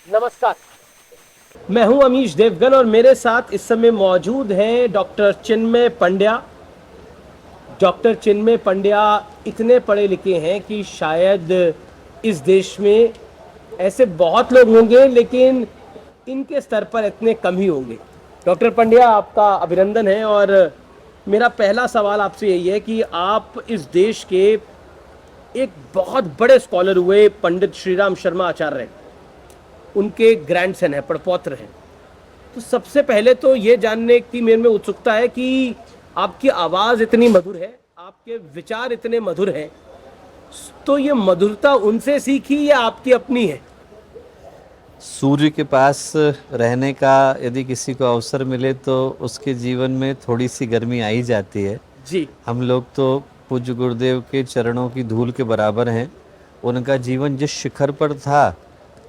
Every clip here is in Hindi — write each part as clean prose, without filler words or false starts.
नमस्कार, मैं हूं अमीश देवगन और मेरे साथ इस समय मौजूद हैं डॉक्टर चिन्मय पंड्या। डॉक्टर चिन्मय पंड्या इतने पढ़े लिखे हैं कि शायद इस देश में ऐसे बहुत लोग होंगे, लेकिन इनके स्तर पर इतने कम ही होंगे। डॉक्टर पंड्या, आपका अभिनंदन है। और मेरा पहला सवाल आपसे यही है कि आप इस देश के एक बहुत बड़े स्कॉलर हुए, पंडित श्रीराम शर्मा आचार्य, उनके ग्रैंडसन हैं, पड़पौत्र हैं। तो सबसे पहले तो ये जानने की मेरे में उत्सुकता है कि आपकी आवाज़ इतनी मधुर है, आपके विचार इतने मधुर हैं, तो ये मधुरता उनसे सीखी या आपकी अपनी है? सूर्य के पास रहने का यदि किसी को अवसर मिले तो उसके जीवन में थोड़ी सी गर्मी आ ही जाती है। जी। हम लोग तो पूज्य गुरुदेव के चरणों की धूल के बराबर हैं। उनका जीवन जिस शिखर पर था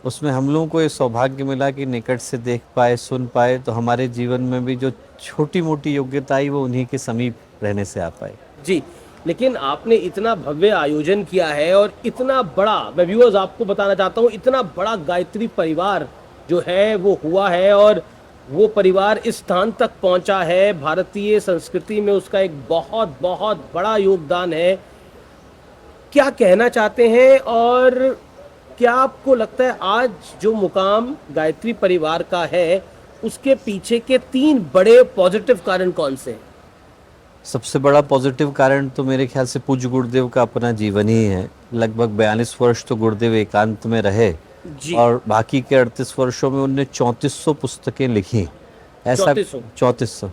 उसमें हम लोगों को ये सौभाग्य मिला कि निकट से देख पाए, सुन पाए, तो हमारे जीवन में भी जो छोटी मोटी योग्यता आई वो उन्हीं के समीप रहने से आ पाई। जी, लेकिन आपने इतना भव्य आयोजन किया है और इतना बड़ा, मैं व्यूअर्स आपको बताना चाहता हूँ, इतना बड़ा गायत्री परिवार जो है वो हुआ है और वो परिवार इस स्थान तक पहुंचा है। भारतीय संस्कृति में उसका एक बहुत बहुत बड़ा योगदान है। क्या कहना चाहते हैं और क्या आपको लगता है आज जो मुकाम गायत्री परिवार का है उसके पीछे के 3 बड़े पॉजिटिव कारण कौन से हैं? सबसे बड़ा पॉजिटिव कारण तो मेरे ख्याल से पूज्य गुरुदेव का अपना जीवन ही है। लगभग 42 वर्ष तो गुरुदेव एकांत में रहे जी। और बाकी के 38 वर्षों में उनने 3400 पुस्तकें लिखी। ऐसा 3400।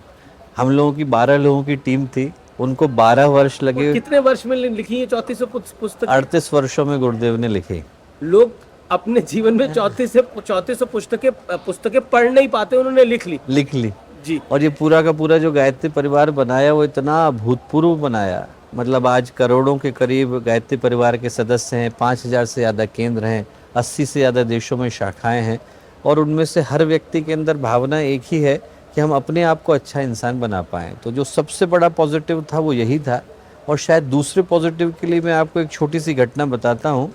हम लोगों की 12 लोगों की टीम थी, उनको 12 वर्ष लगे। कितने वर्ष में लिखी है 3400 पुस्तक? 38 वर्षों में गुरुदेव ने लिखी। लोग अपने जीवन में 3400 पुस्तकें पढ़ नहीं पाते, उन्होंने लिख ली। जी। और ये पूरा का पूरा जो गायत्री परिवार बनाया वो इतना अभूतपूर्व बनाया। मतलब आज करोड़ों के करीब गायत्री परिवार के सदस्य हैं, 5000 से ज़्यादा केंद्र हैं, 80 से ज़्यादा देशों में शाखाएं हैं और उनमें से हर व्यक्ति के अंदर भावना एक ही है कि हम अपने आप को अच्छा इंसान बना पाएँ। तो जो सबसे बड़ा पॉजिटिव था वो यही था। और शायद दूसरे पॉजिटिव के लिए मैं आपको एक छोटी सी घटना बताता हूँ।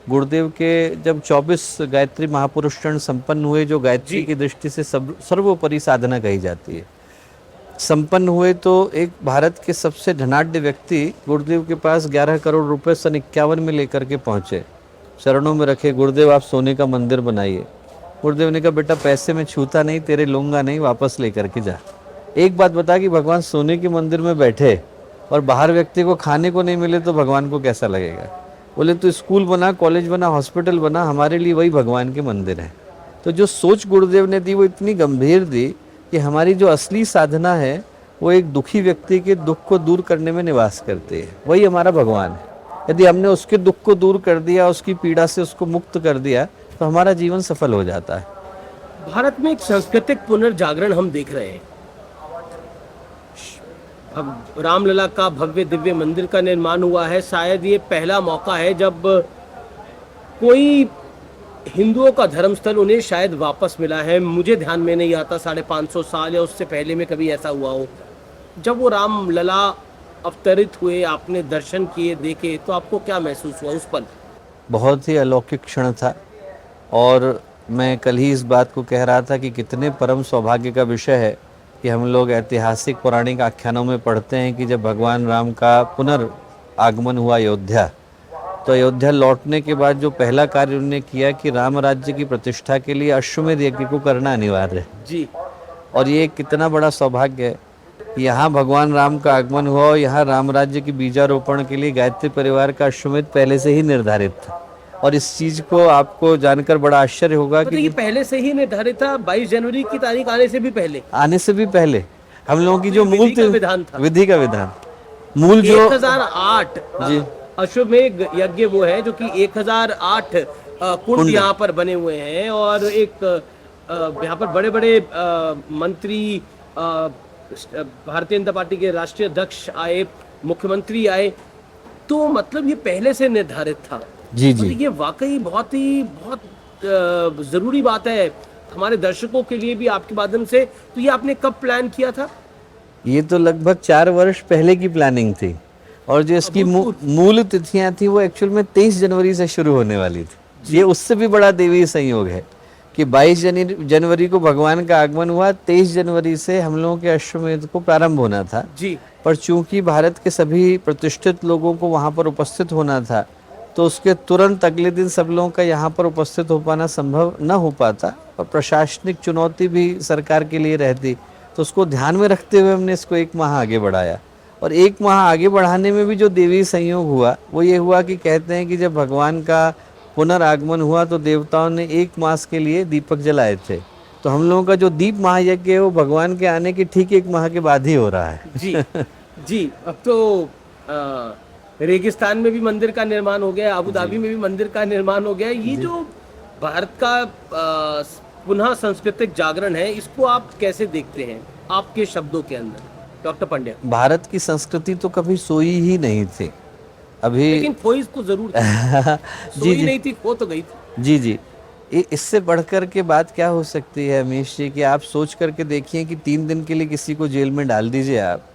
गुरुदेव के जब 24 गायत्री महापुरुष चरण संपन्न हुए, जो गायत्री की दृष्टि से सर्वोपरि साधना कही जाती है, संपन्न हुए, तो एक भारत के सबसे धनाढ्य व्यक्ति गुरुदेव के पास 11 करोड़ रुपए सन 51 में लेकर के पहुंचे, चरणों में रखे, गुरुदेव आप सोने का मंदिर बनाइए। गुरुदेव ने कहा बेटा पैसे में छूता नहीं, तेरे लूंगा नहीं, वापस लेकर के जा। एक बात बता कि भगवान सोने के मंदिर में बैठे और बाहर व्यक्ति को खाने को नहीं मिले तो भगवान को कैसा लगेगा? बोले तो स्कूल बना, कॉलेज बना, हॉस्पिटल बना, हमारे लिए वही भगवान के मंदिर हैं। तो जो सोच गुरुदेव ने दी वो इतनी गंभीर दी कि हमारी जो असली साधना है वो एक दुखी व्यक्ति के दुख को दूर करने में निवास करती है, वही हमारा भगवान है। यदि हमने उसके दुख को दूर कर दिया, उसकी पीड़ा से उसको मुक्त कर दिया, तो हमारा जीवन सफल हो जाता है। भारत में एक सांस्कृतिक पुनर्जागरण हम देख रहे हैं। अब रामलला का भव्य दिव्य मंदिर का निर्माण हुआ है। शायद ये पहला मौका है जब कोई हिंदुओं का धर्मस्थल उन्हें शायद वापस मिला है। मुझे ध्यान में नहीं आता 550 साल या उससे पहले में कभी ऐसा हुआ हो। जब वो रामलला अवतरित हुए, आपने दर्शन किए, देखे, तो आपको क्या महसूस हुआ उस पल? बहुत ही अलौकिक क्षण था। और मैं कल ही इस बात को कह रहा था कि कितने परम सौभाग्य का विषय है कि हम लोग ऐतिहासिक पौराणिक आख्यानों में पढ़ते हैं कि जब भगवान राम का पुनर्आगमन हुआ अयोध्या, तो अयोध्या लौटने के बाद जो पहला कार्य उन्होंने किया कि राम राज्य की प्रतिष्ठा के लिए अश्वमेध यज्ञ को करना अनिवार्य है। जी। और ये कितना बड़ा सौभाग्य है कि यहाँ भगवान राम का आगमन हुआ और यहाँ राम राज्य की बीजारोपण के लिए गायत्री परिवार का अश्वमेध पहले से ही निर्धारित था। और इस चीज को आपको जानकर बड़ा आश्चर्य होगा कि ये पहले से ही निर्धारित था। 22 जनवरी की तारीख आने से भी पहले हम लोगों की जो मूल विधान था, विधि का विधान मूल जो 1008 जी अश्वमेध यज्ञ वो है जो कि 1008 कुंड यहाँ पर बने हुए हैं और एक यहाँ पर बड़े बड़े मंत्री, भारतीय जनता पार्टी के राष्ट्रीय अध्यक्ष आए, मुख्यमंत्री आए, तो मतलब ये पहले से निर्धारित था। जी। ये वाकई बहुत ज़रूरी बात है हमारे दर्शकों के लिए भी आपके माध्यम से। तो ये आपने कब प्लान किया था? ये तो लगभग 4 वर्ष पहले की प्लानिंग थी और जो इसकी मूल तिथियां थी वो एक्चुअल में 23 जनवरी से शुरू होने वाली थी। ये उससे भी बड़ा देवी संयोग है कि 22 जनवरी को भगवान का आगमन हुआ, 23 जनवरी से हम लोगों के अश्वमेध को प्रारंभ होना था। जी पर चूंकि भारत के सभी प्रतिष्ठित लोगों को वहाँ पर उपस्थित होना था, तो उसके तुरंत अगले दिन सब लोगों का यहाँ पर उपस्थित हो पाना संभव न हो पाता, और प्रशासनिक चुनौती भी सरकार के लिए रहती। तो उसको ध्यान में रखते हुए हमने इसको 1 माह आगे बढ़ाया। और 1 माह आगे बढ़ाने में भी जो देवी संयोग हुआ वो ये हुआ कि कहते हैं कि जब भगवान का पुनरागमन हुआ तो देवताओं ने 1 मास के लिए दीपक जलाए थे। तो हम लोगों का जो दीप महायज्ञ है वो भगवान के आने के ठीक 1 माह के बाद ही हो रहा है। जी जी। अब तो रेगिस्तान में भी मंदिर का निर्माण हो गया, अबू धाबी में भी मंदिर का निर्माण हो गया। ये जो भारत का पुनः सांस्कृतिक जागरण है, इसको आप कैसे देखते हैं आपके शब्दों के अंदर, डॉक्टर पंड्या? भारत की संस्कृति तो कभी सोई ही नहीं थी। अभी लेकिन खोई तो जरूर थी। जी सोई जी नहीं थी, खो तो गई थी। जी जी। इससे बढ़कर के बात क्या हो सकती है अमीश जी, कि आप सोच करके देखिए कि 3 दिन के लिए किसी को जेल में डाल दीजिए आप,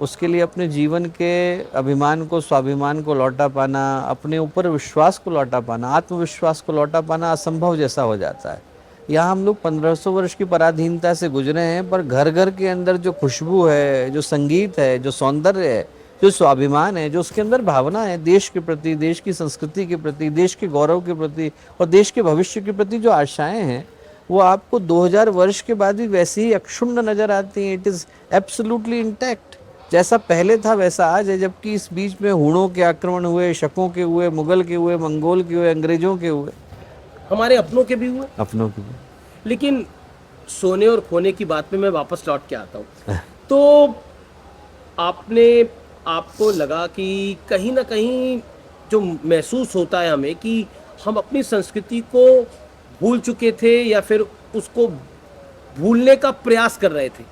उसके लिए अपने जीवन के अभिमान को, स्वाभिमान को लौटा पाना, अपने ऊपर विश्वास को लौटा पाना, आत्मविश्वास को लौटा पाना असंभव जैसा हो जाता है। यहाँ हम लोग 1500 वर्ष की पराधीनता से गुजरे हैं, पर घर घर के अंदर जो खुशबू है, जो संगीत है, जो सौंदर्य है, जो स्वाभिमान है, जो उसके अंदर भावना है देश के प्रति, देश की संस्कृति के प्रति, देश के गौरव के प्रति और देश के भविष्य के प्रति जो आशाएं हैं, वो आपको 2000 वर्ष के बाद भी वैसी ही अक्षुण्ण नजर आती हैं। It is absolutely intact. जैसा पहले था वैसा आज है, जबकि इस बीच में हूणों के आक्रमण हुए, शकों के हुए, मुगल के हुए, मंगोल के हुए, अंग्रेजों के हुए, हमारे अपनों के भी हुए। अपनों के हुए। लेकिन सोने और खोने की बात में मैं वापस लौट के आता हूँ। तो आपको लगा कि कहीं ना कहीं जो महसूस होता है हमें कि हम अपनी संस्कृति को भूल चुके थे या फिर उसको भूलने का प्रयास कर रहे थे,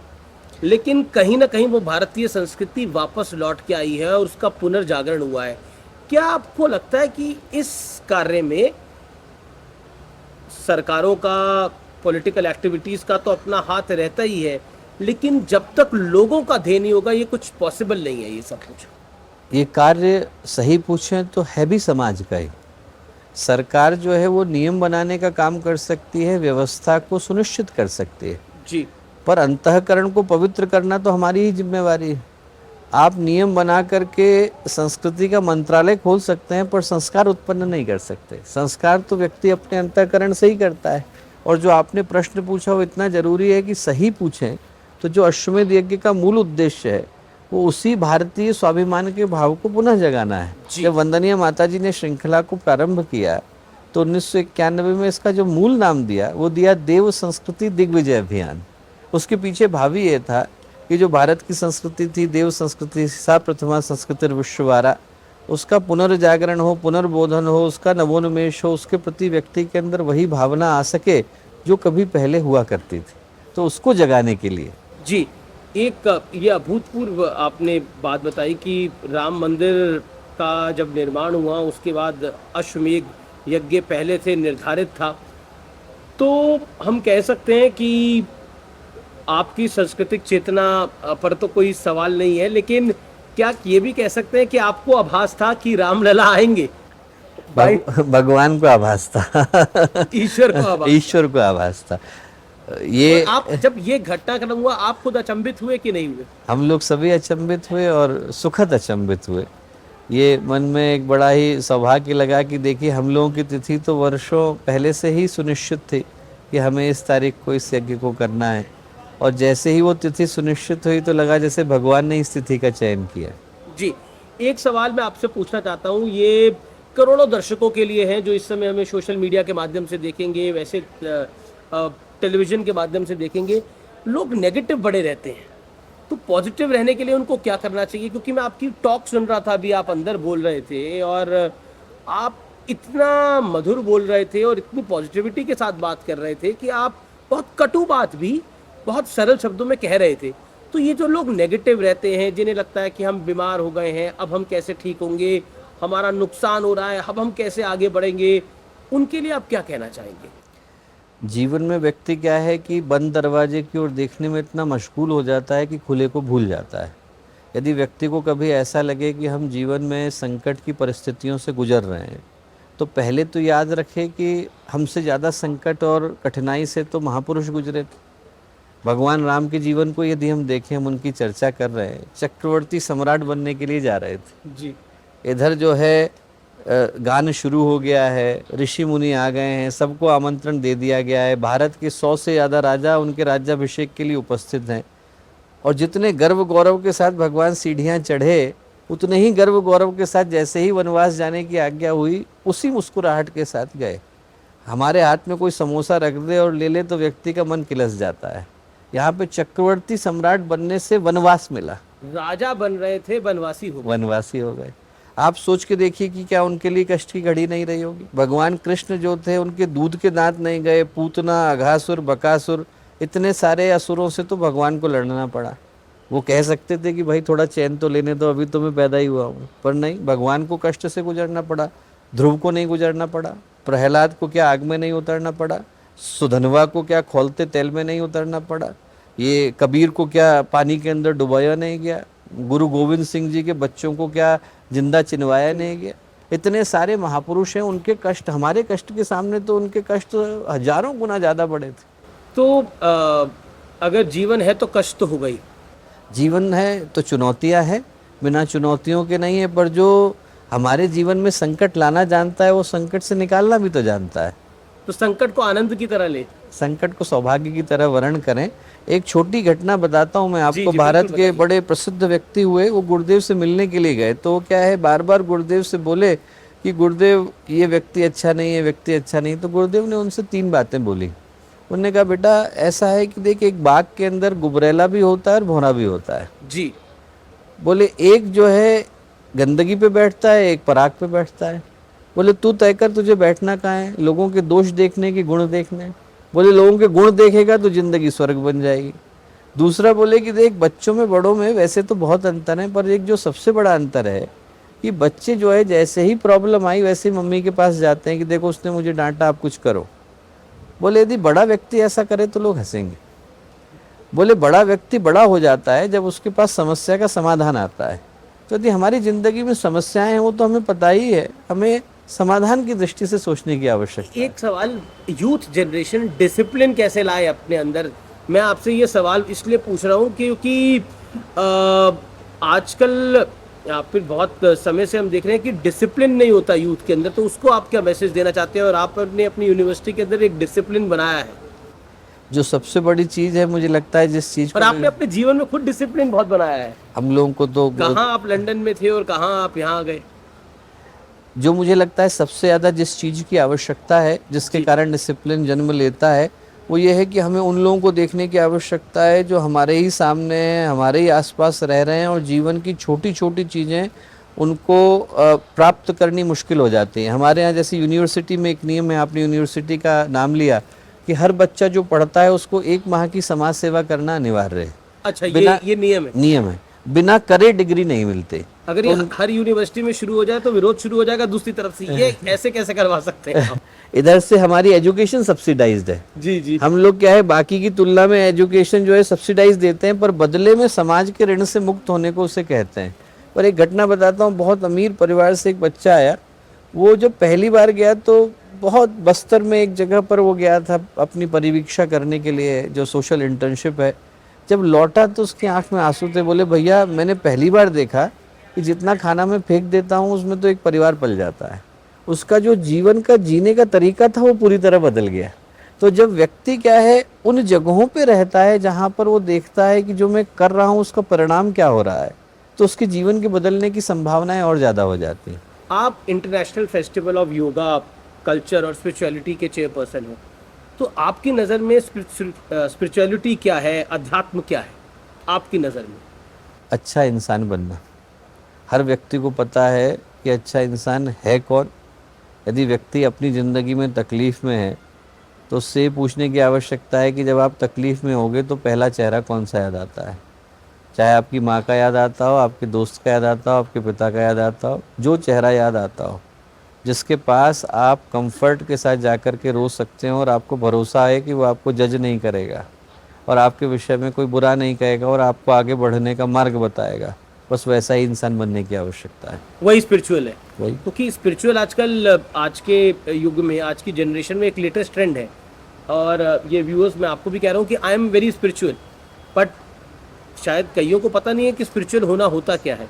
लेकिन कहीं ना कहीं वो भारतीय संस्कृति वापस लौट के आई है और उसका पुनर्जागरण हुआ है। क्या आपको लगता है कि इस कार्य में सरकारों का, पॉलिटिकल एक्टिविटीज़ का तो अपना हाथ रहता ही है, लेकिन जब तक लोगों का ध्येय नहीं होगा ये कुछ पॉसिबल नहीं है ये सब कुछ? ये कार्य सही पूछें तो है भी समाज का ही। सरकार जो है वो नियम बनाने का काम कर सकती है, व्यवस्था को सुनिश्चित कर सकती है जी। पर अंतःकरण को पवित्र करना तो हमारी ही जिम्मेवारी है। आप नियम बना करके संस्कृति का मंत्रालय खोल सकते हैं पर संस्कार उत्पन्न नहीं कर सकते। संस्कार तो व्यक्ति अपने अंतःकरण से ही करता है। और जो आपने प्रश्न पूछा वो इतना जरूरी है कि सही पूछें तो जो अश्वमेध यज्ञ का मूल उद्देश्य है वो उसी भारतीय स्वाभिमान के भाव को पुनः जगाना है। जब वंदनीय माता जी ने श्रृंखला को प्रारंभ किया तो 1991 में इसका जो मूल नाम दिया वो दिया देव संस्कृति दिग्विजय अभियान। उसके पीछे भावी ये था कि जो भारत की संस्कृति थी, देव संस्कृति, सा प्रथमा संस्कृति विश्ववारा, उसका पुनर्जागरण हो, पुनर्बोधन हो, उसका नवोन्मेष हो, उसके प्रति व्यक्ति के अंदर वही भावना आ सके जो कभी पहले हुआ करती थी। तो उसको जगाने के लिए जी, एक ये अभूतपूर्व आपने बात बताई कि राम मंदिर का जब निर्माण हुआ उसके बाद अश्वमेध यज्ञ पहले से निर्धारित था, तो हम कह सकते हैं कि आपकी सांस्कृतिक चेतना पर तो कोई सवाल नहीं है, लेकिन क्या ये भी कह सकते हैं कि आपको आभास था कि रामलला आएंगे? भगवान को आभास था, ईश्वर को आभास, ईश्वर को आभास था। ये आप जब ये घटनाक्रम हुआ आप खुद अचंभित हुए कि नहीं हुए? हम लोग सभी अचंभित हुए और सुखद अचंभित हुए। ये मन में एक बड़ा ही सौभाग्य लगा कि देखिए हम लोगों की तिथि तो वर्षों पहले से ही सुनिश्चित थी कि हमें इस तारीख को इस यज्ञ को करना है, और जैसे ही वो तिथि सुनिश्चित हुई तो लगा जैसे भगवान ने इस तिथि का चयन किया। जी, एक सवाल मैं आपसे पूछना चाहता हूँ, ये करोड़ों दर्शकों के लिए है जो इस समय हमें सोशल मीडिया के माध्यम से देखेंगे, वैसे टेलीविज़न के माध्यम से देखेंगे, लोग नेगेटिव बड़े रहते हैं, तो पॉजिटिव रहने के लिए उनको क्या करना चाहिए? क्योंकि मैं आपकी टॉक सुन रहा था, अभी आप अंदर बोल रहे थे और आप इतना मधुर बोल रहे थे और इतनी पॉजिटिविटी के साथ बात कर रहे थे कि आप बहुत कटु बात भी बहुत सरल शब्दों में कह रहे थे। तो ये जो लोग नेगेटिव रहते हैं, जिन्हें लगता है कि हम बीमार हो गए हैं, अब हम कैसे ठीक होंगे, हमारा नुकसान हो रहा है, अब हम कैसे आगे बढ़ेंगे, उनके लिए आप क्या कहना चाहेंगे? जीवन में व्यक्ति क्या है कि बंद दरवाजे की ओर देखने में इतना मशगूल हो जाता है कि खुले को भूल जाता है। यदि व्यक्ति को कभी ऐसा लगे कि हम जीवन में संकट की परिस्थितियों से गुजर रहे हैं, तो पहले तो याद रखें कि हमसे ज़्यादा संकट और कठिनाई से तो महापुरुष गुजरे थे। भगवान राम के जीवन को यदि हम देखें, हम उनकी चर्चा कर रहे हैं, चक्रवर्ती सम्राट बनने के लिए जा रहे थे। जी। इधर जो है गान शुरू हो गया है, ऋषि मुनि आ गए हैं, सबको आमंत्रण दे दिया गया है, भारत के 100 से ज़्यादा राजा उनके राज्याभिषेक के लिए उपस्थित हैं। और जितने गर्व गौरव के साथ भगवान सीढ़ियाँ चढ़े, उतने ही गर्व गौरव के साथ जैसे ही वनवास जाने की आज्ञा हुई, उसी मुस्कुराहट के साथ गए। हमारे हाथ में कोई समोसा रख दे और ले ले तो व्यक्ति का मन किलस जाता है। यहाँ पे चक्रवर्ती सम्राट बनने से वनवास मिला, राजा बन रहे थे, वनवासी हो गए। वनवासी हो गए। आप सोच के देखिए कि क्या उनके लिए कष्ट की घड़ी नहीं रही होगी। भगवान कृष्ण जो थे, उनके दूध के दांत नहीं गए। पूतना, अघासुर, बकासुर, इतने सारे असुरों से तो भगवान को लड़ना पड़ा। वो कह सकते थे कि भाई थोड़ा चैन तो लेने दो, अभी तो मैं पैदा ही हुआ हूँ, पर नहीं, भगवान को कष्ट से गुजरना पड़ा। ध्रुव को नहीं गुजरना पड़ा, प्रहलाद को क्या आग में नहीं उतरना पड़ा, सुधनवा को क्या खौलते तेल में नहीं उतरना पड़ा, ये कबीर को क्या पानी के अंदर डुबाया नहीं गया, गुरु गोविंद सिंह जी के बच्चों को क्या जिंदा चिनवाया नहीं गया। इतने सारे महापुरुष हैं, उनके कष्ट हमारे कष्ट के सामने तो उनके कष्ट हजारों गुना ज़्यादा बड़े थे। तो अगर जीवन है तो कष्ट तो होगा ही। जीवन है तो चुनौतियां हैं, बिना चुनौतियों के नहीं है। पर जो हमारे जीवन में संकट लाना जानता है, वो संकट से निकालना भी तो जानता है। तो संकट को आनंद की तरह ले, संकट को सौभाग्य की तरह वर्ण करें। एक छोटी घटना बताता हूँ मैं आपको। जी, भारत बिल्कुल के बताइए। बड़े प्रसिद्ध व्यक्ति हुए, वो गुरुदेव से मिलने के लिए गए। तो क्या है, बार बार गुरुदेव से बोले कि गुरुदेव ये व्यक्ति अच्छा नहीं है, व्यक्ति अच्छा नहीं। तो गुरुदेव ने उनसे 3 बातें बोली। उन्होंने कहा, बेटा ऐसा है कि देख, एक बाग के अंदर गुबरैला भी होता है और भौरा भी होता है। जी। बोले एक जो है गंदगी पे बैठता है, एक पराग पे बैठता है। बोले तू तय कर, तुझे बैठना कहाँ है, लोगों के दोष देखने की गुण देखने। बोले लोगों के गुण देखेगा तो जिंदगी स्वर्ग बन जाएगी। दूसरा बोले कि देख, बच्चों में बड़ों में वैसे तो बहुत अंतर है, पर एक जो सबसे बड़ा अंतर है कि बच्चे जो है जैसे ही प्रॉब्लम आई वैसे ही मम्मी के पास जाते हैं कि देखो उसने मुझे डांटा, आप कुछ करो। बोले यदि बड़ा व्यक्ति ऐसा करे तो लोग हंसेंगे। बोले बड़ा व्यक्ति बड़ा हो जाता है जब उसके पास समस्या का समाधान आता है। तो यदि हमारी ज़िंदगी में समस्याएं हैं, वो तो हमें पता ही है, हमें समाधान की दृष्टि से सोचने की आवश्यकता है। एक सवाल, यूथ जनरेशन डिसिप्लिन कैसे लाए अपने अंदर? मैं आपसे ये सवाल इसलिए पूछ रहा हूँ क्योंकि आजकल फिर बहुत समय से हम देख रहे हैं कि डिसिप्लिन नहीं होता यूथ के अंदर। तो उसको आप क्या मैसेज देना चाहते हैं? और आपने अपनी यूनिवर्सिटी के अंदर एक डिसिप्लिन बनाया है, जो सबसे बड़ी चीज़ है, मुझे लगता है जिस चीज़ और को आपने अपने जीवन में खुद डिसिप्लिन बहुत बनाया है। हम लोगों को तो कहाँ आप लंदन में थे और कहाँ आप यहाँ आ गए? जो मुझे लगता है सबसे ज़्यादा जिस चीज़ की आवश्यकता है, जिसके कारण डिसिप्लिन जन्म लेता है, वो ये है कि हमें उन लोगों को देखने की आवश्यकता है जो हमारे ही सामने हैं, हमारे ही आसपास रह रहे हैं, और जीवन की छोटी छोटी चीज़ें उनको प्राप्त करनी मुश्किल हो जाती हैं। हमारे यहाँ जैसे यूनिवर्सिटी में एक नियम है, आपने यूनिवर्सिटी का नाम लिया, कि हर बच्चा जो पढ़ता है उसको 1 माह की समाज सेवा करना अनिवार्य है। अच्छा, बिना- ये नियम है। नियम है, बिना करे डिग्री नहीं मिलते। अगर ये हर यूनिवर्सिटी में शुरू हो जाए तो विरोध शुरू हो जाएगा दूसरी तरफ से। ये ऐसे कैसे करवा सकते हैं आप? इधर से हमारी एजुकेशन सब्सिडाइज्ड है। जी जी। हम लोग क्या है, बाकी की तुलना में एजुकेशन जो है सब्सिडाइज देते हैं, पर बदले में समाज के ऋण से मुक्त होने को उसे कहते हैं। पर एक घटना बताता हूँ, बहुत अमीर परिवार से एक बच्चा आया। वो जब पहली बार गया तो बहुत बस्तर में एक जगह पर वो गया था अपनी परिवीक्षा करने के लिए, जो सोशल इंटर्नशिप है। जब लौटा तो उसकी आंख में आंसू थे। बोले भैया, मैंने पहली बार देखा कि जितना खाना मैं फेंक देता हूँ उसमें तो एक परिवार पल जाता है। उसका जो जीवन का जीने का तरीका था वो पूरी तरह बदल गया। तो जब व्यक्ति क्या है, उन जगहों पे रहता है जहाँ पर वो देखता है कि जो मैं कर रहा हूँ उसका परिणाम क्या हो रहा है, तो उसके जीवन के बदलने की संभावनाएं और ज़्यादा हो जाती हैं। आप international festival of yoga culture और स्पिरिचुअलिटी के चेयरपर्सन हो, तो आपकी नज़र में स्पिरिचुअलिटी क्या है, अध्यात्म क्या है आपकी नज़र में? अच्छा इंसान बनना। हर व्यक्ति को पता है कि अच्छा इंसान है कौन। यदि व्यक्ति अपनी ज़िंदगी में तकलीफ़ में है तो उससे पूछने की आवश्यकता है कि जब आप तकलीफ़ में होगे तो पहला चेहरा कौन सा याद आता है। चाहे आपकी माँ का याद आता हो, आपके दोस्त का याद आता हो, आपके पिता का याद आता हो, जो चेहरा याद आता हो, जिसके पास आप कंफर्ट के साथ जाकर के रो सकते हो और आपको भरोसा है कि वो आपको जज नहीं करेगा और आपके विषय में कोई बुरा नहीं कहेगा और आपको आगे बढ़ने का मार्ग बताएगा, बस वैसा ही इंसान बनने की आवश्यकता है। वही स्पिरिचुअल है, वही क्योंकि स्पिरिचुअल आजकल आज के युग में, आज की जनरेशन में एक लेटेस्ट ट्रेंड है। और ये व्यूअर्स, मैं आपको भी कह रहा हूँ कि I am very spiritual, but शायद कईयों को पता नहीं है कि स्पिरिचुअल होना होता क्या है।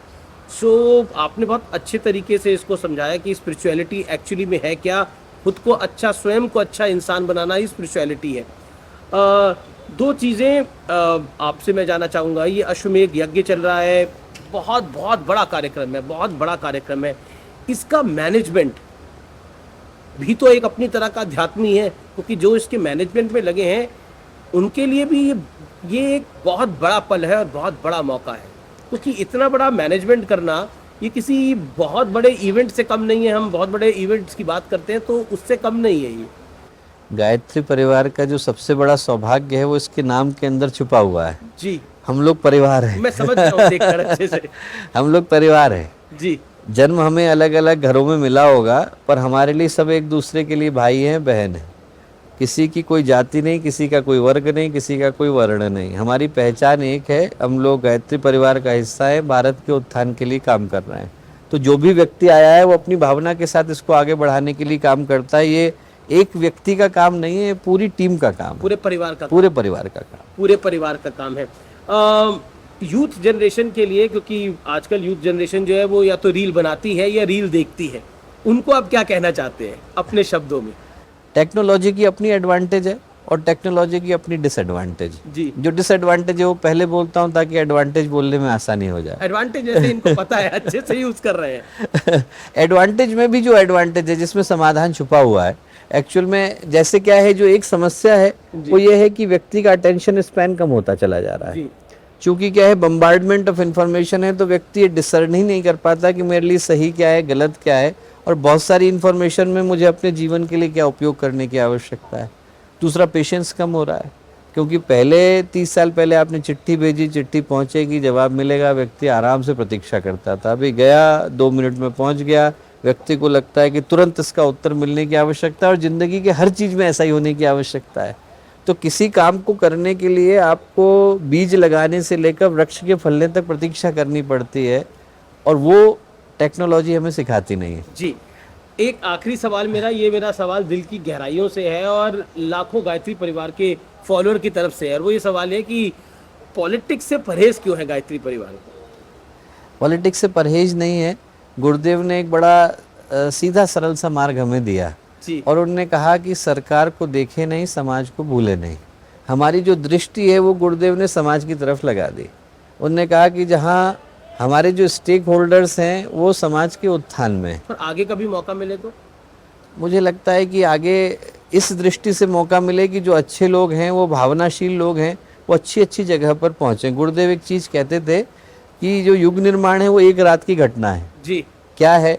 सो आपने बहुत अच्छे तरीके से इसको समझाया कि स्पिरिचुअलिटी एक्चुअली में है क्या। खुद को अच्छा, स्वयं को अच्छा इंसान बनाना ही स्पिरिचुअलिटी है। दो चीज़ें आपसे मैं जानना चाहूँगा। ये अश्वमेध यज्ञ चल रहा है, बहुत बहुत बड़ा कार्यक्रम है, बहुत बड़ा कार्यक्रम है। इसका मैनेजमेंट भी तो एक अपनी तरह का अध्यात्म ही है, क्योंकि जो इसके मैनेजमेंट में लगे हैं उनके लिए भी ये एक बहुत बड़ा पल है और बहुत बड़ा मौका है, क्योंकि इतना बड़ा मैनेजमेंट करना ये किसी बहुत बड़े इवेंट से कम नहीं है। हम बहुत बड़े इवेंट्स की बात करते हैं तो उससे कम नहीं है ये। गायत्री परिवार का जो सबसे बड़ा सौभाग्य है वो इसके नाम के अंदर छुपा हुआ है। जी, हम लोग परिवार हैं। मैं समझ रहा हूँ देखकर अच्छे से। हम लोग परिवार हैं। जी, जन्म हमें अलग अलग घरों में मिला होगा, पर हमारे लिए सब एक दूसरे के लिए भाई हैं, बहन हैं। किसी की कोई जाति नहीं, किसी का कोई वर्ग नहीं, किसी का कोई वर्ण नहीं। हमारी पहचान एक है, हम लोग गायत्री परिवार का हिस्सा है, भारत के उत्थान के लिए काम कर रहे हैं। तो जो भी व्यक्ति आया है वो अपनी भावना के साथ इसको आगे बढ़ाने के लिए काम करता है। ये एक व्यक्ति का काम नहीं है, पूरी टीम का काम है, पूरे परिवार का पूरे परिवार का काम। पूरे परिवार का काम है। यूथ जनरेशन के लिए, क्योंकि आजकल यूथ जनरेशन जो है वो या तो रील बनाती है या रील देखती है, उनको आप क्या कहना चाहते हैं अपने शब्दों में? टेक्नोलॉजी की अपनी एडवांटेज है और टेक्नोलॉजी की अपनी डिसएडवांटेज। जी, जो डिसएडवांटेज है वो पहले बोलता हूँ ताकि एडवांटेज बोलने में आसानी हो जाए। एडवांटेज जैसे इनको पता है, अच्छे से यूज कर रहे हैं। एडवांटेज में भी जो एडवांटेज है जिसमें समाधान छुपा हुआ है, एक्चुअल में जैसे क्या है, जो एक समस्या है वो ये है कि व्यक्ति का अटेंशन स्पैन कम होता चला जा रहा है। जी, क्योंकि क्या है, बम्बार्डमेंट ऑफ इंफॉर्मेशन है, तो व्यक्ति ये डिसर्न ही नहीं कर पाता कि मेरे लिए सही क्या है, गलत क्या है, और बहुत सारी इन्फॉर्मेशन में मुझे अपने जीवन के लिए क्या उपयोग करने की आवश्यकता है। दूसरा, पेशेंस कम हो रहा है, क्योंकि पहले 30 साल पहले आपने चिट्ठी भेजी, चिट्ठी पहुंचेगी, जवाब मिलेगा, व्यक्ति आराम से प्रतीक्षा करता था। अभी गया, 2 मिनट में पहुंच गया, व्यक्ति को लगता है कि तुरंत इसका उत्तर मिलने की आवश्यकता है, और ज़िंदगी के हर चीज़ में ऐसा ही होने की आवश्यकता है। तो किसी काम को करने के लिए आपको बीज लगाने से लेकर वृक्ष के फलने तक प्रतीक्षा करनी पड़ती है, और वो टेक्नोलॉजी हमें सिखाती नहीं है। जी। एक आखिरी सवाल मेरा, ये मेरा सवाल दिल की गहराइयों से है और लाखों गायत्री परिवार के फॉलोअर की तरफ से है, और वो ये सवाल है कि पॉलिटिक्स से परहेज क्यों है गायत्री परिवार को? पॉलिटिक्स से परहेज नहीं है। गुरुदेव ने एक बड़ा सीधा सरल सा मार्ग हमें दिया, जी, और उन्होंने कहा कि सरकार को देखे नहीं, समाज को भूले नहीं। हमारी जो दृष्टि है वो गुरुदेव ने समाज की तरफ लगा दी। उन्होंने कहा कि जहाँ हमारे जो स्टेक होल्डर्स हैं वो समाज के उत्थान में। और आगे कभी मौका मिले तो? मुझे लगता है कि आगे इस दृष्टि से मौका मिले कि जो अच्छे लोग हैं, वो भावनाशील लोग हैं, वो अच्छी अच्छी जगह पर पहुँचे। गुरुदेव एक चीज़ कहते थे कि जो युग निर्माण है वो एक रात की घटना है। जी, क्या है?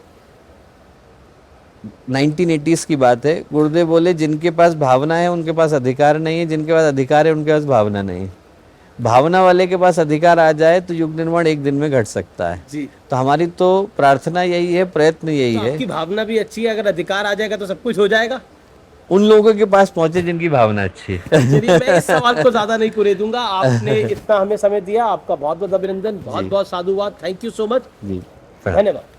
1980s की बात है। गुरुदेव बोले, जिनके पास भावना है उनके पास अधिकार नहीं है, जिनके पास अधिकार है उनके पास भावना नहीं है। भावना वाले के पास अधिकार आ जाए तो युग निर्माण एक दिन में घट सकता है। जी। तो हमारी तो प्रार्थना यही है, प्रयत्न यही तो है। आपकी भावना भी अच्छी है, अगर अधिकार आ जाएगा तो सब कुछ हो जाएगा। उन लोगों के पास पहुंचे जिनकी भावना अच्छी है। चलिए, मैं इस सवाल को ज्यादा नहीं पूरे दूंगा। आपने इतना हमें समय दिया, आपका बहुत बहुत अभिनंदन, बहुत बहुत साधुवाद। Thank you so much. जी, धन्यवाद।